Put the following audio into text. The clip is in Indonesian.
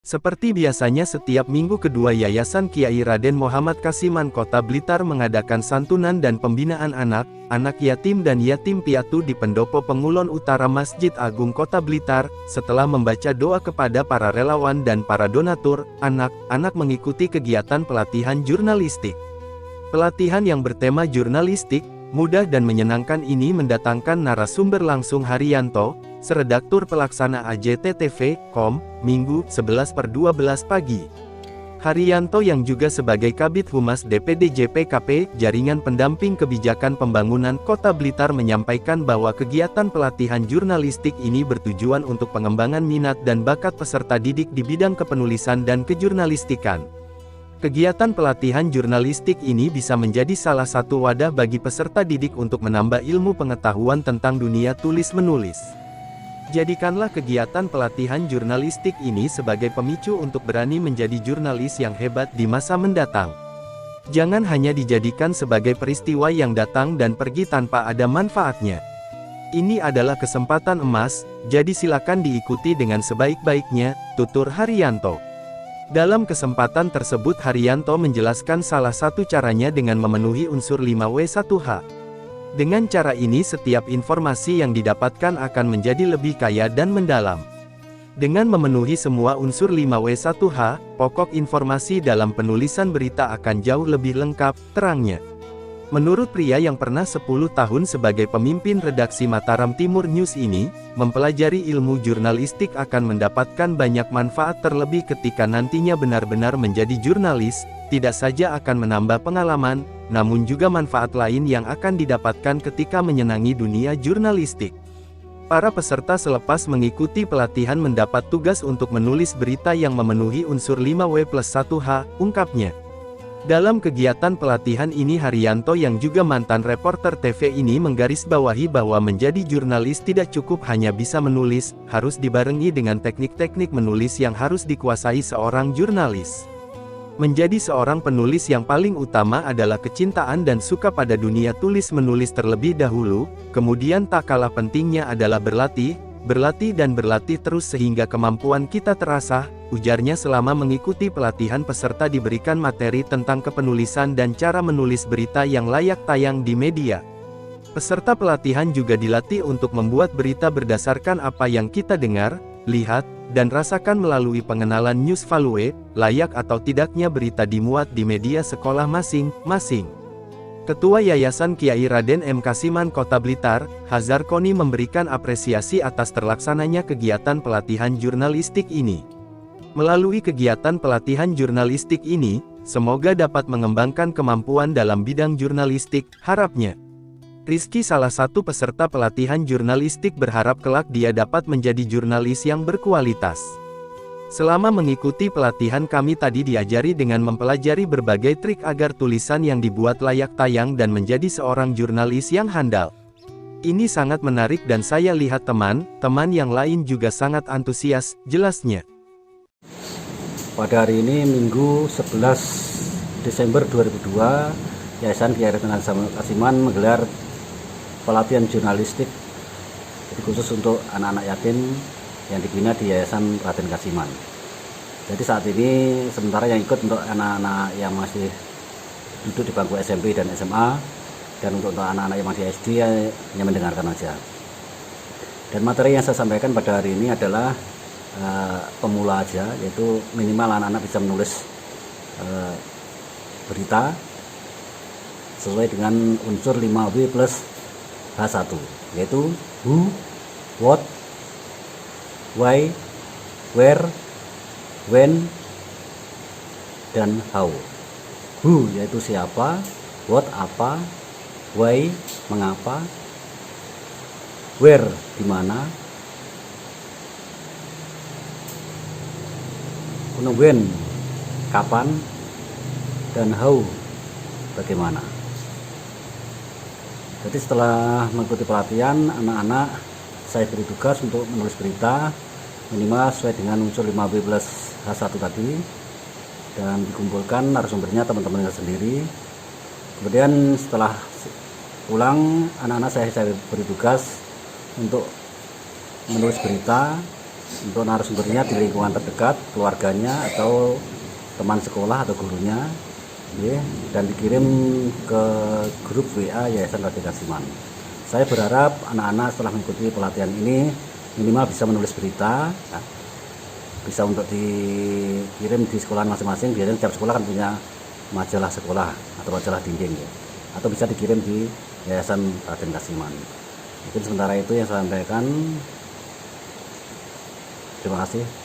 Seperti biasanya setiap minggu kedua Yayasan Kiai Raden Muhammad Kasiman Kota Blitar mengadakan santunan dan pembinaan anak yatim dan yatim piatu di Pendopo Pengulon Utara Masjid Agung Kota Blitar. Setelah membaca doa kepada para relawan dan para donatur, anak-anak mengikuti kegiatan pelatihan jurnalistik. Pelatihan yang bertema jurnalistik, mudah dan menyenangkan ini mendatangkan narasumber langsung Haryanto, Seredaktur Pelaksana AJT.TV.com, Minggu, 11/12 pagi. Haryanto yang juga sebagai Kabid Humas DPD JPKP, Jaringan Pendamping Kebijakan Pembangunan Kota Blitar menyampaikan bahwa kegiatan pelatihan jurnalistik ini bertujuan untuk pengembangan minat dan bakat peserta didik di bidang kepenulisan dan kejurnalistikan. Kegiatan pelatihan jurnalistik ini bisa menjadi salah satu wadah bagi peserta didik untuk menambah ilmu pengetahuan tentang dunia tulis-menulis. Jadikanlah kegiatan pelatihan jurnalistik ini sebagai pemicu untuk berani menjadi jurnalis yang hebat di masa mendatang. Jangan hanya dijadikan sebagai peristiwa yang datang dan pergi tanpa ada manfaatnya. Ini adalah kesempatan emas, jadi silakan diikuti dengan sebaik-baiknya, tutur Haryanto. Dalam kesempatan tersebut Haryanto menjelaskan salah satu caranya dengan memenuhi unsur 5W1H. Dengan cara ini setiap informasi yang didapatkan akan menjadi lebih kaya dan mendalam. Dengan memenuhi semua unsur 5W1H, pokok informasi dalam penulisan berita akan jauh lebih lengkap, terangnya. Menurut pria yang pernah 10 tahun sebagai pemimpin redaksi Mataram Timur News ini, mempelajari ilmu jurnalistik akan mendapatkan banyak manfaat terlebih ketika nantinya benar-benar menjadi jurnalis, tidak saja akan menambah pengalaman, namun juga manfaat lain yang akan didapatkan ketika menyenangi dunia jurnalistik. Para peserta selepas mengikuti pelatihan mendapat tugas untuk menulis berita yang memenuhi unsur 5W+1H, ungkapnya. Dalam kegiatan pelatihan ini Haryanto yang juga mantan reporter TV ini menggarisbawahi bahwa menjadi jurnalis tidak cukup hanya bisa menulis, harus dibarengi dengan teknik-teknik menulis yang harus dikuasai seorang jurnalis. Menjadi seorang penulis yang paling utama adalah kecintaan dan suka pada dunia tulis-menulis terlebih dahulu, kemudian tak kalah pentingnya adalah berlatih dan berlatih terus sehingga kemampuan kita terasah, ujarnya. Selama mengikuti pelatihan peserta diberikan materi tentang kepenulisan dan cara menulis berita yang layak tayang di media. Peserta pelatihan juga dilatih untuk membuat berita berdasarkan apa yang kita dengar, lihat, dan rasakan melalui pengenalan news value, layak atau tidaknya berita dimuat di media sekolah masing-masing. Ketua Yayasan Kiai Raden M. Kasiman Kota Blitar, Hazar Koni memberikan apresiasi atas terlaksananya kegiatan pelatihan jurnalistik ini. Melalui kegiatan pelatihan jurnalistik ini, semoga dapat mengembangkan kemampuan dalam bidang jurnalistik, harapnya. Rizky salah satu peserta pelatihan jurnalistik berharap kelak dia dapat menjadi jurnalis yang berkualitas. Selama mengikuti pelatihan kami tadi diajari dengan mempelajari berbagai trik agar tulisan yang dibuat layak tayang dan menjadi seorang jurnalis yang handal. Ini sangat menarik dan saya lihat teman-teman yang lain juga sangat antusias, jelasnya. Pada hari ini Minggu 11 Desember 2002, Yayasan Kiai Raden Kasiman menggelar pelatihan jurnalistik khusus untuk anak-anak yatim yang dibina di Yayasan Raden Kasiman. Jadi saat ini sementara yang ikut untuk anak-anak yang masih duduk di bangku SMP dan SMA, dan untuk anak-anak yang masih SD hanya mendengarkan saja. Dan materi yang saya sampaikan pada hari ini adalah pemula aja, yaitu minimal anak-anak bisa menulis berita sesuai dengan unsur 5W+H1, yaitu who, what, why, where, when, dan how. Who yaitu siapa, what apa, why mengapa, where di mana, when kapan, dan how bagaimana. Jadi setelah mengikuti pelatihan, anak-anak saya beri tugas untuk menulis berita minimal sesuai dengan unsur 5W+H1 tadi, dan dikumpulkan narasumbernya teman-teman sendiri. Kemudian setelah pulang, anak-anak saya beri tugas untuk menulis berita Untuk narasumbernya di lingkungan terdekat, keluarganya atau teman sekolah atau gurunya, ya, dan dikirim ke grup WA Yayasan Raden Kasiman. Saya berharap anak-anak setelah mengikuti pelatihan ini minimal bisa menulis berita, ya, bisa untuk dikirim di sekolah masing-masing. Biasanya setiap sekolah kan punya majalah sekolah atau majalah dinding, ya, atau bisa dikirim di Yayasan Raden Kasiman. Mungkin sementara itu yang saya sampaikan. Terima kasih.